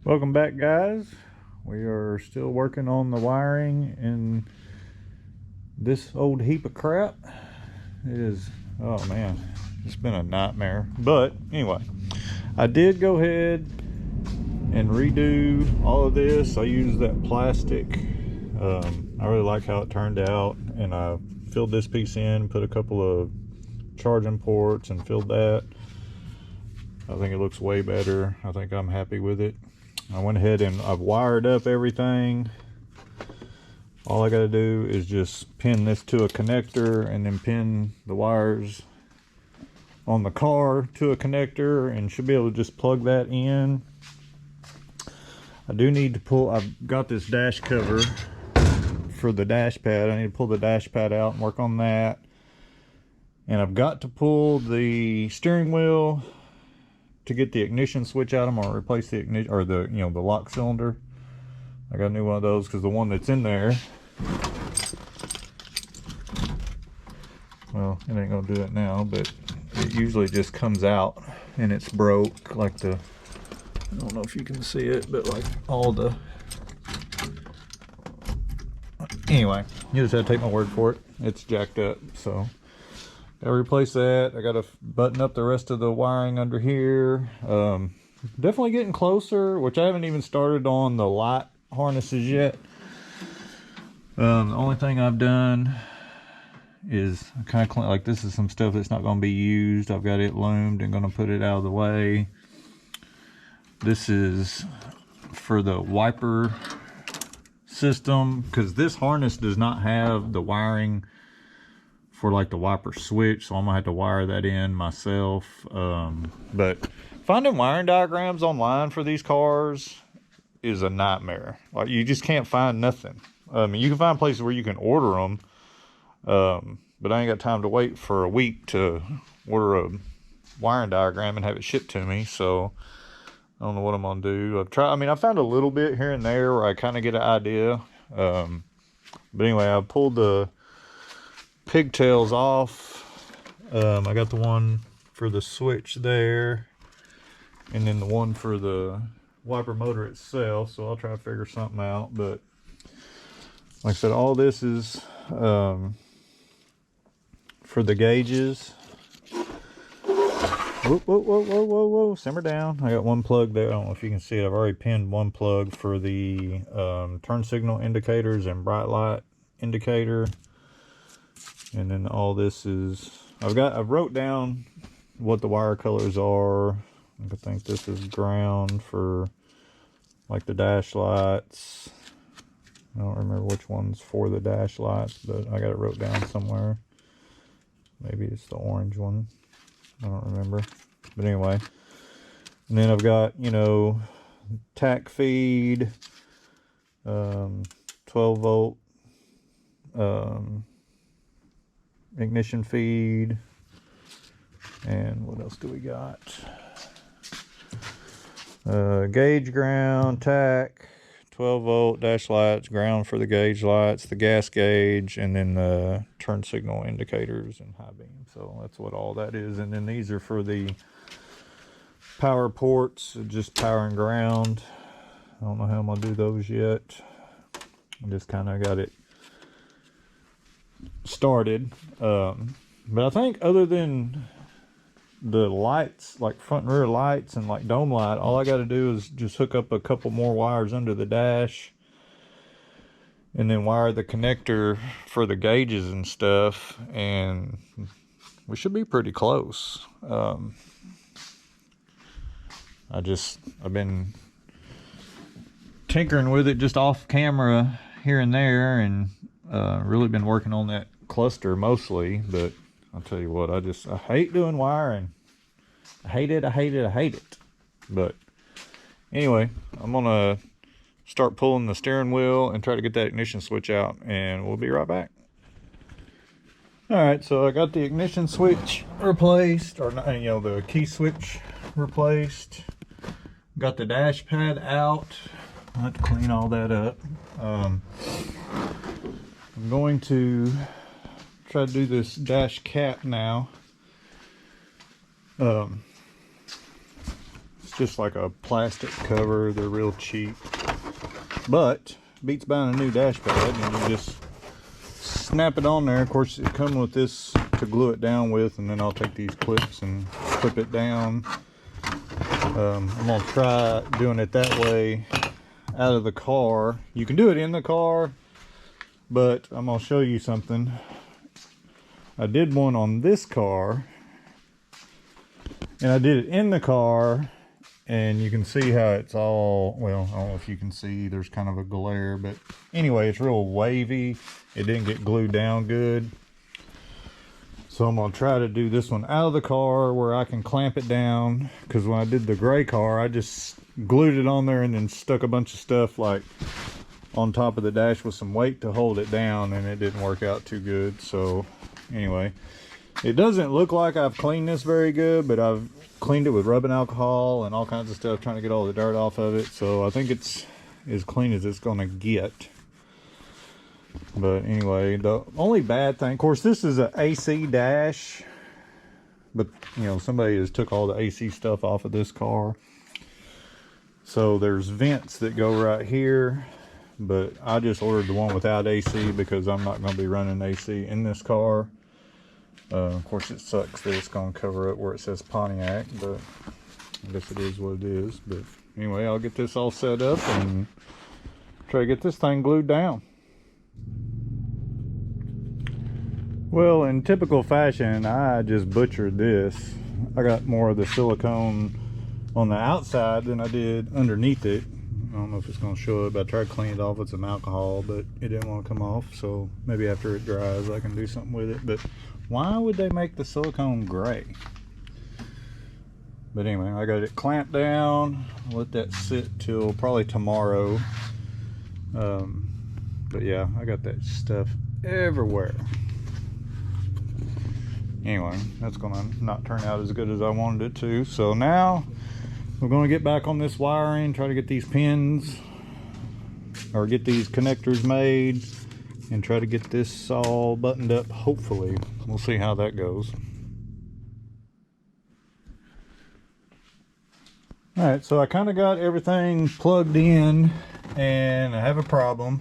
Welcome back, guys. We are still working on the wiring in this old heap of crap. It is, oh man, it's been a nightmare. But anyway, I did go ahead and redo all of this. I used that plastic. I really like how it turned out, and I filled this piece in, put a couple of charging ports and filled that. I think it looks way better. I think I'm happy with it. I went ahead and I've wired up everything. All I got to do is just pin this to a connector and then pin the wires on the car to a connector, and should be able to just plug that in. I do need to pull, I've got this dash cover for the dash pad. I need to pull the dash pad out and work on that. And I've got to pull the steering wheel to get the ignition switch out. I'm gonna replace the ignition, or the the lock cylinder. I got a new one of those because the one that's in there, well, it ain't gonna do it now, but it usually just comes out and it's broke. Like the, I don't know if you can see it, but like all the, anyway, you just have to take my word for it. It's jacked up, so gotta replace that. I gotta button up the rest of the wiring under here. Definitely getting closer, which I haven't even started on the light harnesses yet. The only thing I've done is kind of like, this is some stuff that's not going to be used. I've got it loomed and going to put it out of the way. This is for the wiper system, because this harness does not have the wiring for like the wiper switch, so I'm gonna have to wire that in myself. But finding wiring diagrams online for these cars is a nightmare. Like, you just can't find nothing. You can find places where you can order them, but I ain't got time to wait for a week to order a wiring diagram and have it shipped to me. So I don't know what I'm gonna do. I found a little bit here and there where I kind of get an idea. But anyway, I pulled the pigtails off. I got the one for the switch there, and then the one for the wiper motor itself, so I'll try to figure something out. But like I said, all this is for the gauges. Whoa, whoa, whoa, whoa, whoa, whoa, simmer down. I got one plug there. I don't know if you can see it. I've already pinned one plug for the turn signal indicators and bright light indicator. And then all this is, I've wrote down what the wire colors are. I think this is ground for like the dash lights. I don't remember which one's for the dash lights, but I got it wrote down somewhere. Maybe it's the orange one. I don't remember. But anyway. And then I've got, tack feed, 12 volt, ignition feed, and what else do we got? Gauge, ground, tack, 12 volt dash lights, ground for the gauge lights, the gas gauge, and then the turn signal indicators and high beam. So that's what all that is. And then these are for the power ports, just power and ground. I don't know how I'm gonna do those yet. I just kind of got it started. But I think other than the lights, like front and rear lights and like dome light, all I got to do is just hook up a couple more wires under the dash and then wire the connector for the gauges and stuff, and we should be pretty close. I've been tinkering with it just off camera here and there, and really been working on that cluster mostly. But I'll tell you what, I hate doing wiring. I hate it. But anyway, I'm gonna start pulling the steering wheel and try to get that ignition switch out, and we'll be right back. All right, so I got the ignition switch replaced, or the key switch replaced. Got the dash pad out. I'll have to clean all that up. I'm going to try to do this dash cap now. It's just like a plastic cover. They're real cheap, but beats buying a new dash pad, and you just snap it on there. Of course, it comes with this to glue it down with, and then I'll take these clips and clip it down. I'm gonna try doing it that way out of the car. You can do it in the car, but I'm gonna show you something. I did one on this car, and I did it in the car, and you can see how it's all, well, I don't know if you can see, there's kind of a glare, but anyway, it's real wavy. It didn't get glued down good. So I'm gonna try to do this one out of the car where I can clamp it down, because when I did the gray car, I just glued it on there and then stuck a bunch of stuff like on top of the dash with some weight to hold it down, and it didn't work out too good. So anyway, it doesn't look like I've cleaned this very good, but I've cleaned it with rubbing alcohol and all kinds of stuff, trying to get all the dirt off of it. So I think it's as clean as it's gonna get. But anyway, the only bad thing, of course, this is an AC dash, but you know, somebody has took all the AC stuff off of this car. So there's vents that go right here, but I just ordered the one without AC because I'm not going to be running AC in this car. Of course, it sucks that it's going to cover up where it says Pontiac, but I guess it is what it is. But anyway, I'll get this all set up and try to get this thing glued down. Well, in typical fashion, I just butchered this. I got more of the silicone on the outside than I did underneath it. I don't know if it's going to show it, but I tried to clean it off with some alcohol, but it didn't want to come off. So maybe after it dries, I can do something with it. But why would they make the silicone gray? But anyway, I got it clamped down. I'll let that sit till probably tomorrow. But yeah, I got that stuff everywhere. Anyway, that's gonna not turn out as good as I wanted it to. So now we're gonna get back on this wiring, try to get these pins or get these connectors made and try to get this all buttoned up. Hopefully, we'll see how that goes. All right, so I kind of got everything plugged in, and I have a problem.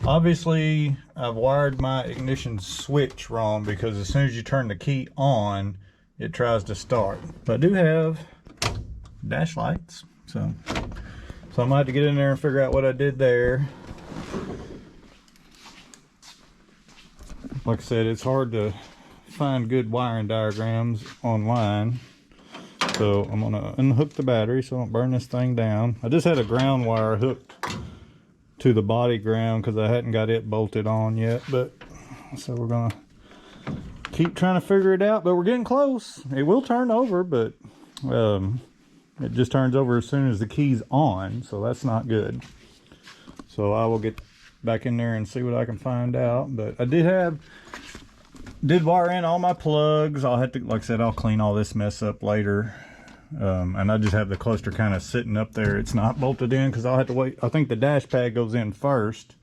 Obviously, I've wired my ignition switch wrong, because as soon as you turn the key on, it tries to start. But I do have dash lights, so I'm gonna have to get in there and figure out what I did there. Like I said, it's hard to find good wiring diagrams online. So I'm gonna unhook the battery so I don't burn this thing down. I just had a ground wire hooked to the body ground because I hadn't got it bolted on yet, but so we're gonna keep trying to figure it out, but we're getting close. It will turn over, but it just turns over as soon as the key's on, so that's not good. So I will get back in there and see what I can find out. But I did wire in all my plugs. I'll have to, like I said, I'll clean all this mess up later. And I just have the cluster kind of sitting up there. It's not bolted in because I'll have to wait. I think the dash pad goes in first,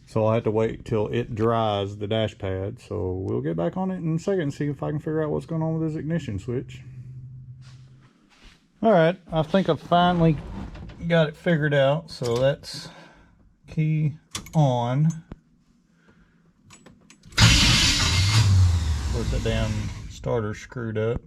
so I'll have to wait till it dries, the dash pad. So we'll get back on it in a second and see if I can figure out what's going on with this ignition switch. All right, I think I finally got it figured out. So that's key on. Of course, that damn starter screwed up.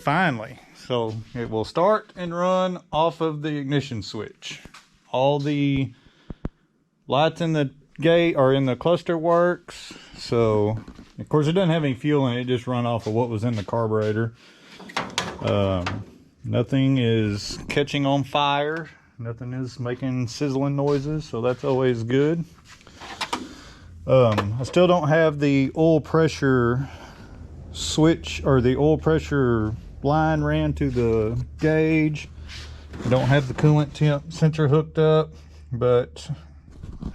Finally, so it will start and run off of the ignition switch. All the lights in the gate or in the cluster works. So of course it doesn't have any fuel in it, just run off of what was in the carburetor. Nothing is catching on fire, nothing is making sizzling noises, so that's always good. I still don't have the oil pressure switch, or the oil pressure line ran to the gauge. I don't have the coolant temp sensor hooked up, but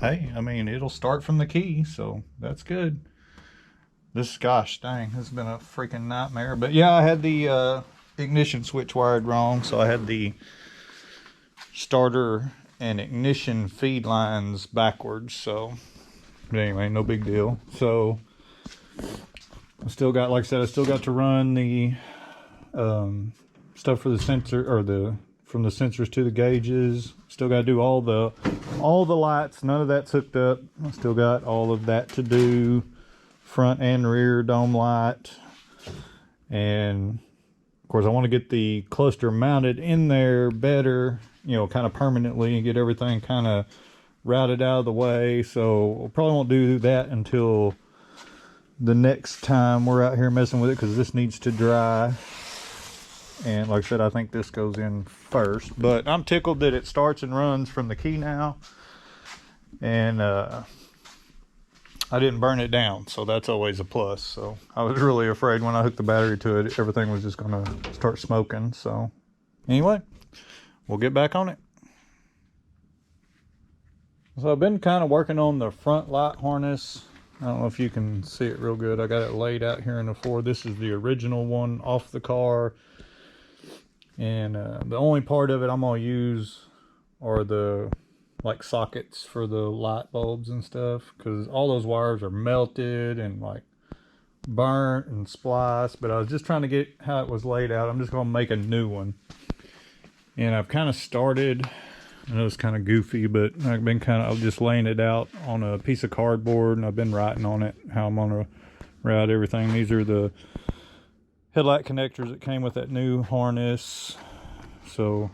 hey, I mean, it'll start from the key, so that's good. This, gosh dang, this has been a freaking nightmare. But yeah, I had the ignition switch wired wrong, so I had the starter and ignition feed lines backwards. So, but anyway, no big deal. So I still got, like I said, I still got to run the stuff for the sensor, or from the sensors to the gauges. Still got to do all the lights. None of that's hooked up. I still got all of that to do, front and rear dome light. And of course I want to get the cluster mounted in there better, you know, kind of permanently, and get everything kind of routed out of the way. So we'll probably won't do that until the next time we're out here messing with it, because this needs to dry. And like I said, I think this goes in first, but I'm tickled that it starts and runs from the key now. And I didn't burn it down, so that's always a plus. So I was really afraid when I hooked the battery to it, everything was just gonna start smoking. So anyway, we'll get back on it. So I've been kind of working on the front light harness. I don't know if you can see it real good. I got it laid out here in the floor. This is the original one off the car. And the only part of it I'm going to use are the like sockets for the light bulbs and stuff, because all those wires are melted and like burnt and spliced. But I was just trying to get how it was laid out. I'm just going to make a new one. And I've kind of started, I know it's kind of goofy, but I've been I'm just laying it out on a piece of cardboard, and I've been writing on it how I'm going to route everything. These are the headlight connectors that came with that new harness. So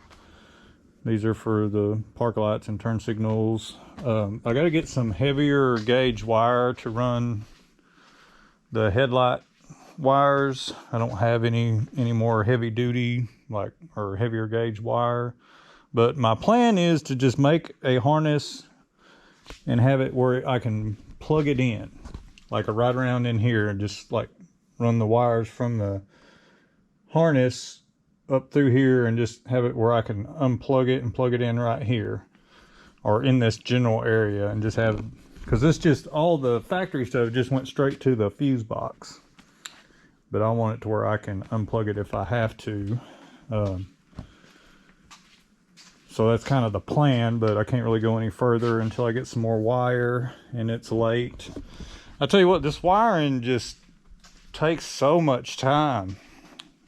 these are for the park lights and turn signals. I got to get some heavier gauge wire to run the headlight wires. I don't have any more heavy duty or heavier gauge wire, but my plan is to just make a harness and have it where I can plug it in, like right around in here, and just like run the wires from the harness up through here, and just have it where I can unplug it and plug it in right here, or in this general area, and just have, because this just, all the factory stuff just went straight to the fuse box, but I want it to where I can unplug it if I have to. So that's kind of the plan, but I can't really go any further until I get some more wire, and it's late. I tell you what, this wiring just takes so much time,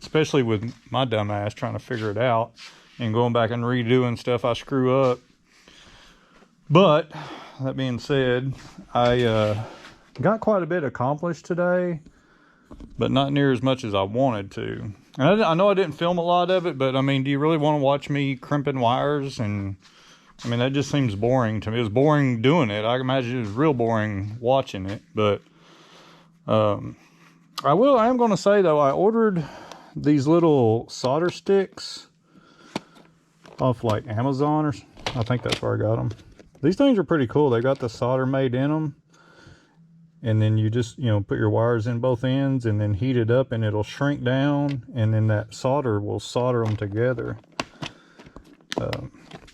especially with my dumb ass trying to figure it out and going back and redoing stuff I screw up. But that being said, I got quite a bit accomplished today, but not near as much as I wanted to. And I know I didn't film a lot of it, but I mean, do you really want to watch me crimping wires? And I mean, that just seems boring to me. It was boring doing it. I imagine it was real boring watching it. But I am going to say though, I ordered these little solder sticks off like Amazon, or I think that's where I got them. These things are pretty cool. They got the solder made in them, and then you just, you know, put your wires in both ends and then heat it up, and it'll shrink down, and then that solder will solder them together.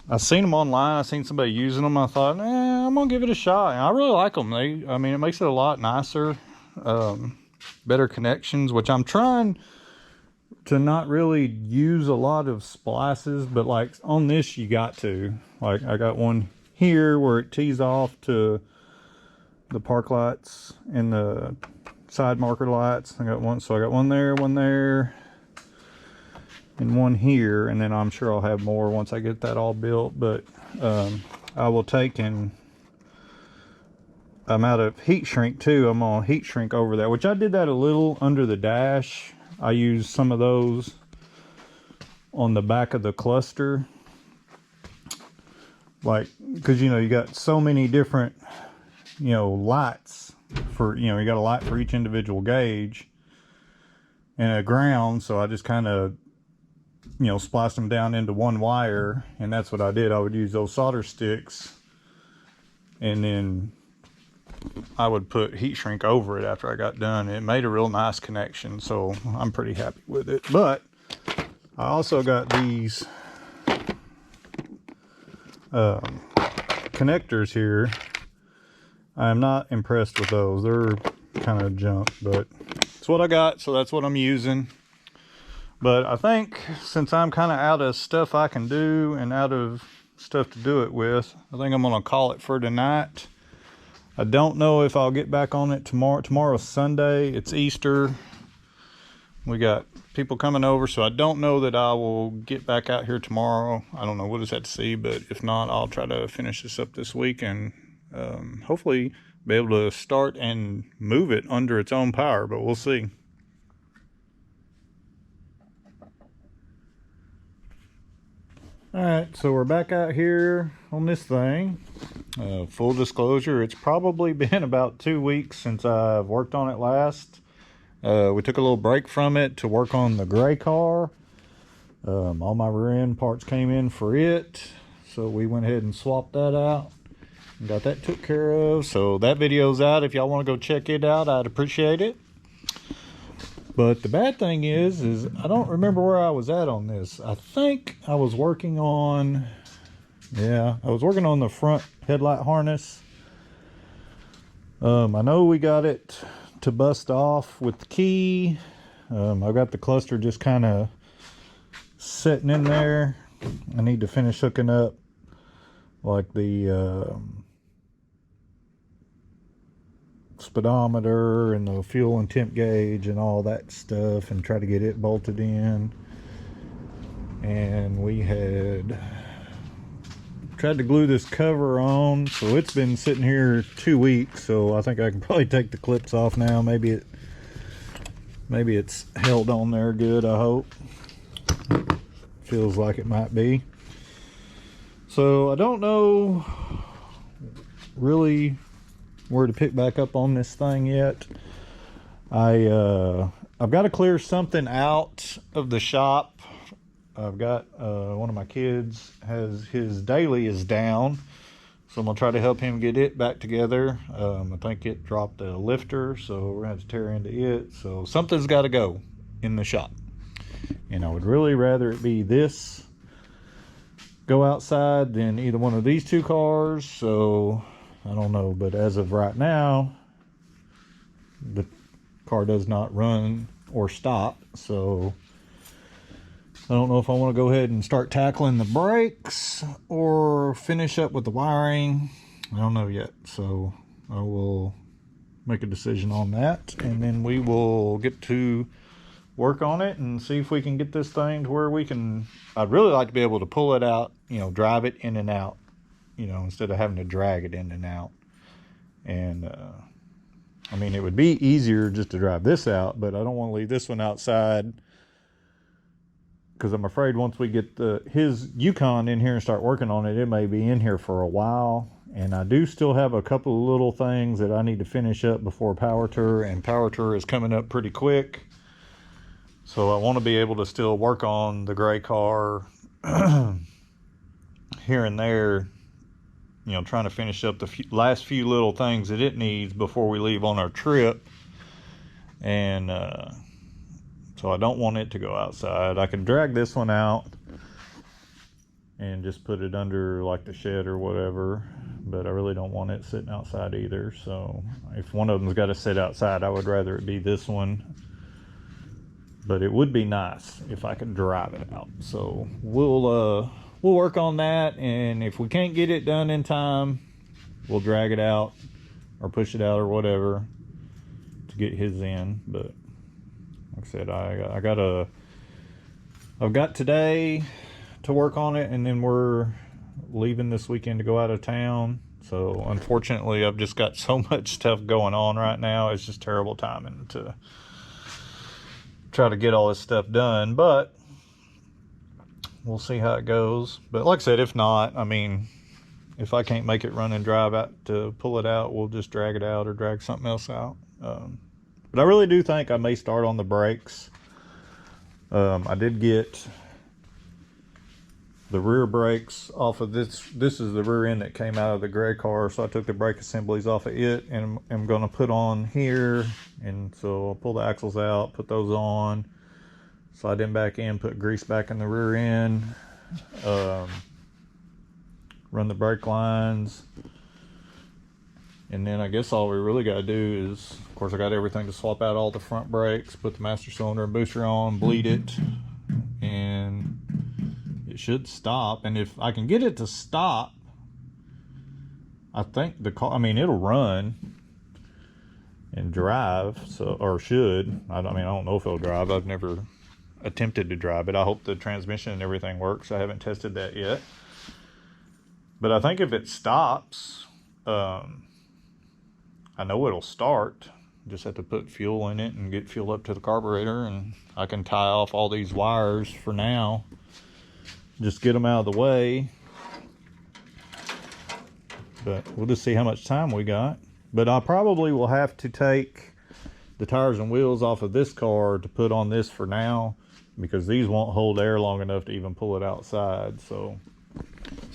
I seen them online. I seen somebody using them. I thought, I'm gonna give it a shot. And I really like them. I mean, it makes it a lot nicer, better connections, which I'm trying to not really use a lot of splices, but like on this you got to. Like I got one here where it tees off to the park lights and the side marker lights. I got one, so I got one there, and one here, and then I'm sure I'll have more once I get that all built. But I will take, and I'm out of heat shrink too. I'm gonna heat shrink over that, which I did that a little under the dash. I used some of those on the back of the cluster, like, because you know you got so many different, you know, lights for, you know, you got a light for each individual gauge and a ground. So I just kind of, you know, spliced them down into one wire, and that's what I did. I would use those solder sticks, and then I would put heat shrink over it after I got done. It made a real nice connection, so I'm pretty happy with it. But I also got these connectors here. I'm not impressed with those. They're kind of junk, but it's what I got, so that's what I'm using. But I think since I'm kind of out of stuff I can do and out of stuff to do it with, I think I'm going to call it for tonight. I don't know if I'll get back on it tomorrow. Tomorrow's Sunday. It's Easter. We got people coming over, so I don't know that I will get back out here tomorrow. I don't know. We'll just have to see, but if not, I'll try to finish this up this week and hopefully be able to start and move it under its own power, but we'll see. All right, so we're back out here on this thing. Full disclosure, it's probably been about 2 weeks since I've worked on it last. We took a little break from it to work on the gray car. All my rear end parts came in for it, so we went ahead and swapped that out and got that took care of. So that video's out. If y'all want to go check it out, I'd appreciate it. But the bad thing is I don't remember where I was at on this. I think I was working on, I was working on the front headlight harness. I know we got it to bust off with the key. I've got the cluster just kind of sitting in there. I need to finish hooking up like the speedometer and the fuel and temp gauge and all that stuff and try to get it bolted in. And we had tried to glue this cover on, so it's been sitting here 2 weeks, so I think I can probably take the clips off now. Maybe it's held on there good, I hope. Feels like it might be. So I don't know really where to pick back up on this thing yet. I've got to clear something out of the shop. I've got one of my kids has his daily is down, so I'm gonna try to help him get it back together. I think it dropped a lifter, so we're gonna have to tear into it. So something's got to go in the shop, and I would really rather it be this go outside than either one of these two cars. So I don't know, but as of right now, the car does not run or stop, so I don't know if I want to go ahead and start tackling the brakes or finish up with the wiring. I don't know yet, so I will make a decision on that, and then we will get to work on it and see if we can get this thing to where we can. I'd really like to be able to pull it out, drive it in and out, instead of having to drag it in and out. And I mean, it would be easier just to drive this out, but I don't want to leave this one outside, because I'm afraid once we get his Yukon in here and start working on it, it may be in here for a while. And I do still have a couple of little things that I need to finish up before Power Tour, and Power Tour is coming up pretty quick. So I want to be able to still work on the gray car here and there, trying to finish up the last few little things that it needs before we leave on our trip. And so I don't want it to go outside. I can drag this one out and just put it under like the shed or whatever, but I really don't want it sitting outside either. So if one of them's got to sit outside, I would rather it be this one. But it would be nice if I could drive it out. So we'll work on that, and if we can't get it done in time, we'll drag it out or push it out or whatever to get his in. But like I said, I've got today to work on it, and then we're leaving this weekend to go out of town. So unfortunately, I've just got so much stuff going on right now. It's just terrible timing to try to get all this stuff done, but we'll see how it goes. But like I said, if not, I mean, if I can't make it run and drive out to pull it out, we'll just drag it out or drag something else out. But I really do think I may start on the brakes. I did get the rear brakes off of this. This is the rear end that came out of the gray car, so I took the brake assemblies off of it and I'm going to put on here. And so I'll pull the axles out, put those on, slide them back in, put grease back in the rear end, run the brake lines, and then I guess all we really got to do is, of course, I got everything to swap out all the front brakes, put the master cylinder and booster on, bleed it, it should stop. And if I can get it to stop, I think the car, I mean, it'll run and drive, so, or should. I don't know if it'll drive. I've never attempted to drive it. I hope the transmission and everything works. I haven't tested that yet. But I think if it stops, I know it'll start. Just have to put fuel in it and get fuel up to the carburetor, and I can tie off all these wires for now. Just get them out of the way. But we'll just see how much time we got. But I probably will have to take the tires and wheels off of this car to put on this for now, because these won't hold air long enough to even pull it outside. So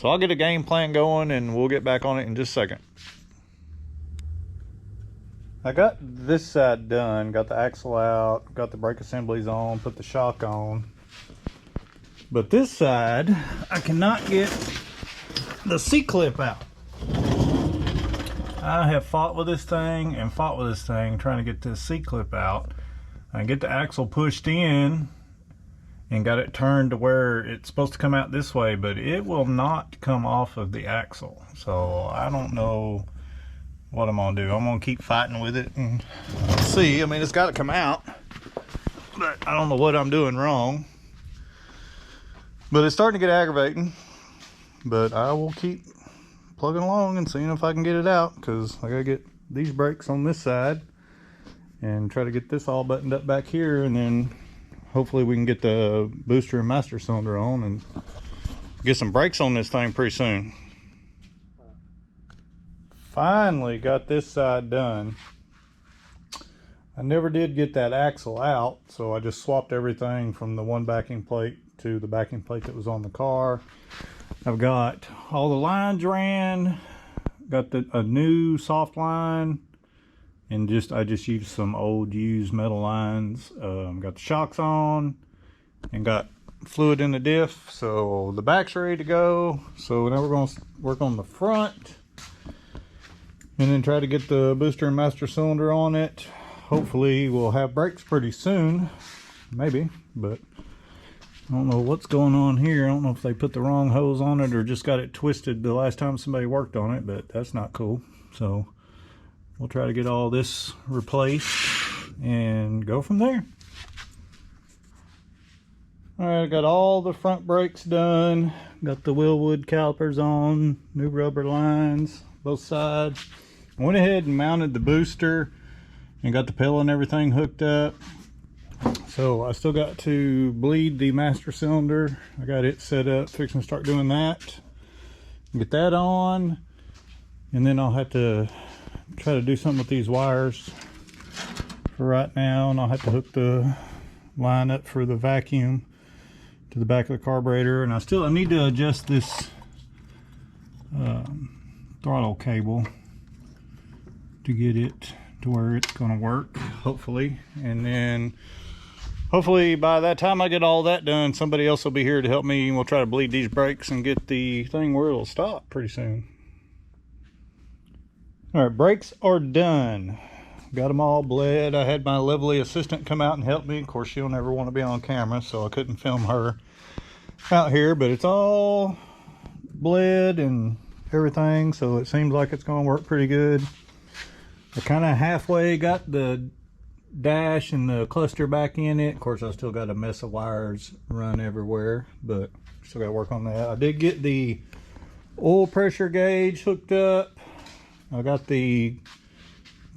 I'll get a game plan going and we'll get back on it in just a second. I got this side done, got the axle out, got the brake assemblies on, put the shock on. But this side, I cannot get the C-clip out. I have fought with this thing and fought with this thing trying to get this C-clip out. I get the axle pushed in and got it turned to where it's supposed to come out this way, but it will not come off of the axle. So I don't know what I'm gonna do. I'm gonna keep fighting with it and see. I mean, it's got to come out, but I don't know what I'm doing wrong. But it's starting to get aggravating. But I will keep plugging along and seeing if I can get it out, because I gotta get these brakes on this side and try to get this all buttoned up back here, and then hopefully we can get the booster and master cylinder on and get some brakes on this thing pretty soon. Finally got this side done. I never did get that axle out, so I just swapped everything from the one backing plate to the backing plate that was on the car. I've got all the lines ran, got a new soft line, and I just used some old used metal lines. Got the shocks on and got fluid in the diff, so the back's ready to go. So now we're going to work on the front and then try to get the booster and master cylinder on it. Hopefully we'll have brakes pretty soon, maybe, but I don't know what's going on here. I don't know if they put the wrong hose on it or just got it twisted the last time somebody worked on it, but that's not cool. So we'll try to get all this replaced and go from there. All right, I got all the front brakes done. Got the Wilwood calipers on, new rubber lines, both sides. I went ahead and mounted the booster and got the pedal and everything hooked up. So I still got to bleed the master cylinder. I got it set up, fixing to start doing that. Get that on, and then I'll have to try to do something with these wires for right now, and I'll have to hook the line up for the vacuum to the back of the carburetor. And I need to adjust this throttle cable to get it to where it's going to work, hopefully. And then hopefully by that time I get all that done, somebody else will be here to help me, and we'll try to bleed these brakes and get the thing where it'll stop pretty soon. All right, brakes are done. Got them all bled. I had my lovely assistant come out and help me. Of course, she'll never want to be on camera, so I couldn't film her out here, but it's all bled and everything, so it seems like it's going to work pretty good. I kind of halfway got the dash and the cluster back in it. Of course, I still got a mess of wires run everywhere, but still got to work on that. I did get the oil pressure gauge hooked up. I got the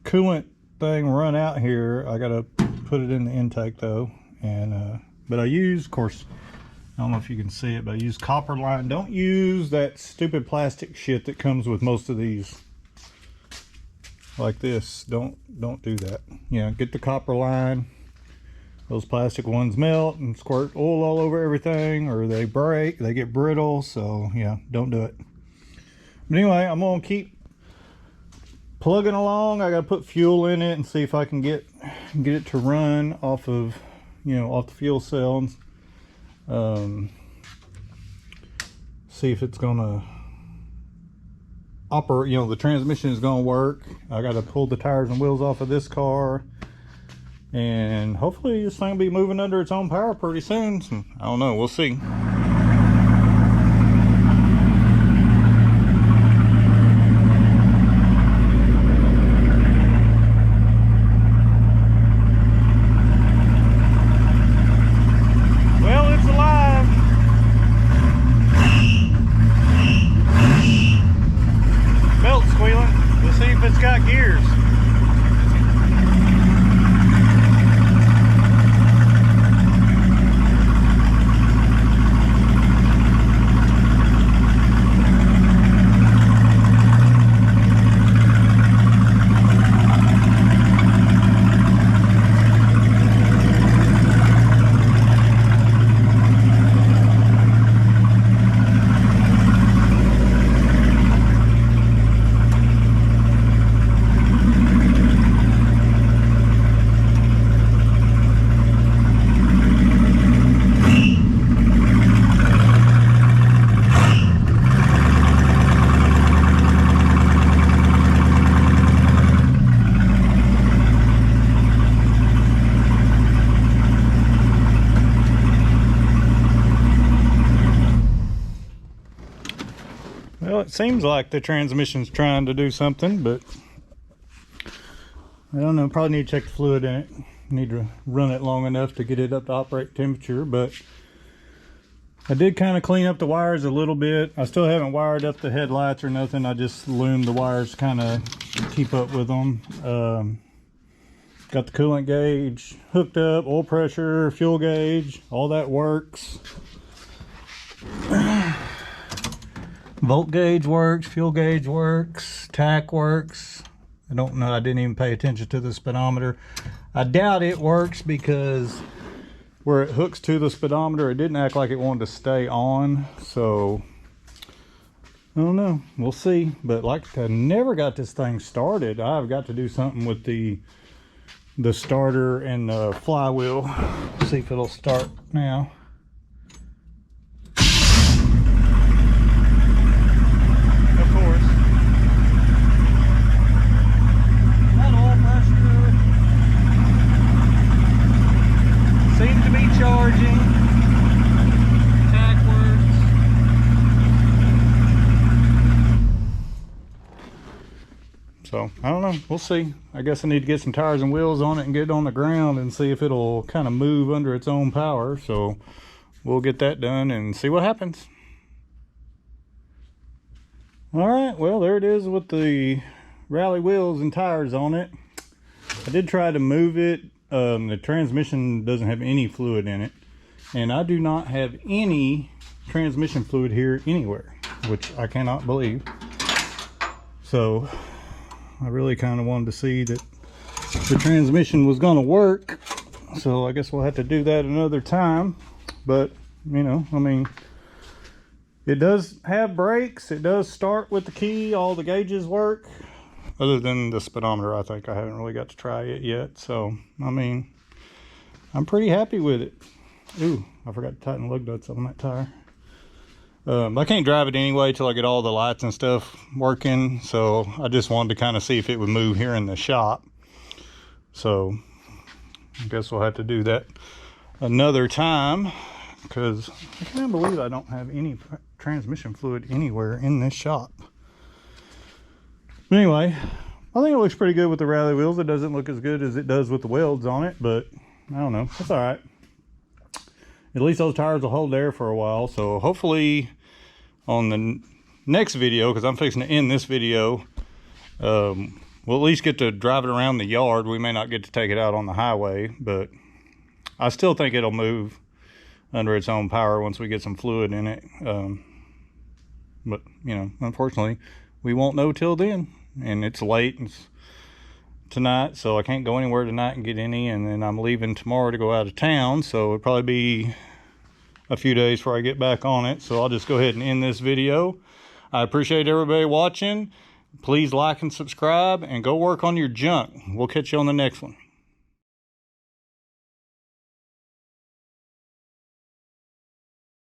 coolant thing run out here. I got to put it in the intake though, and but I use, of course, I don't know if you can see it, but I use copper line. Don't use that stupid plastic shit that comes with most of these like this. Don't do that. Yeah, get the copper line. Those plastic ones melt and squirt oil all over everything, or they break, they get brittle. So yeah, don't do it. But anyway, I'm gonna keep plugging along. I gotta put fuel in it and see if I can get it to run off of, off the fuel cells. See if it's gonna operate, the transmission is going to work. I got to pull the tires and wheels off of this car, and hopefully this thing will be moving under its own power pretty soon. So, I don't know, we'll see. Well, it seems like the transmission's trying to do something, but I don't know. Probably need to check the fluid in it. Need to run it long enough to get it up to operate temperature, but I did kind of clean up the wires a little bit. I still haven't wired up the headlights or nothing. I just loomed the wires to kind of keep up with them. Got the coolant gauge hooked up, oil pressure, fuel gauge, all that works. Volt gauge works, fuel gauge works, tach works. I don't know, I didn't even pay attention to the speedometer. I doubt it works because where it hooks to the speedometer, it didn't act like it wanted to stay on. So, I don't know, we'll see. But like, I never got this thing started. I've got to do something with the starter and the flywheel. See if it'll start now. Charging, tach works. So I don't know, we'll see. I guess I need to get some tires and wheels on it and get it on the ground and see if it'll kind of move under its own power. So we'll get that done and see what happens. All right, well, there it is with the rally wheels and tires on it. I did try to move it. The transmission doesn't have any fluid in it, and I do not have any transmission fluid here anywhere, which I cannot believe. So I really kind of wanted to see that the transmission was going to work, so I guess we'll have to do that another time. But you know, I mean, it does have brakes, it does start with the key, all the gauges work. Other than the speedometer, I think I haven't really got to try it yet. So, I mean, I'm pretty happy with it. Ooh, I forgot to tighten the lug nuts on that tire. I can't drive it anyway till I get all the lights and stuff working. So, I just wanted to kind of see if it would move here in the shop. So, I guess we'll have to do that another time. Because I can't believe I don't have any transmission fluid anywhere in this shop. But anyway, I think it looks pretty good with the rally wheels. It doesn't look as good as it does with the welds on it, but I don't know. It's all right. At least those tires will hold there for a while. So hopefully on the next video, because I'm fixing to end this video, we'll at least get to drive it around the yard. We may not get to take it out on the highway, but I still think it'll move under its own power once we get some fluid in it. But, you know, unfortunately, we won't know till then, and it's late tonight, so I can't go anywhere tonight and get any, and then I'm leaving tomorrow to go out of town, so it'll probably be a few days before I get back on it. So I'll just go ahead and end this video. I appreciate everybody watching. Please like and subscribe, and go work on your junk. We'll catch you on the next one.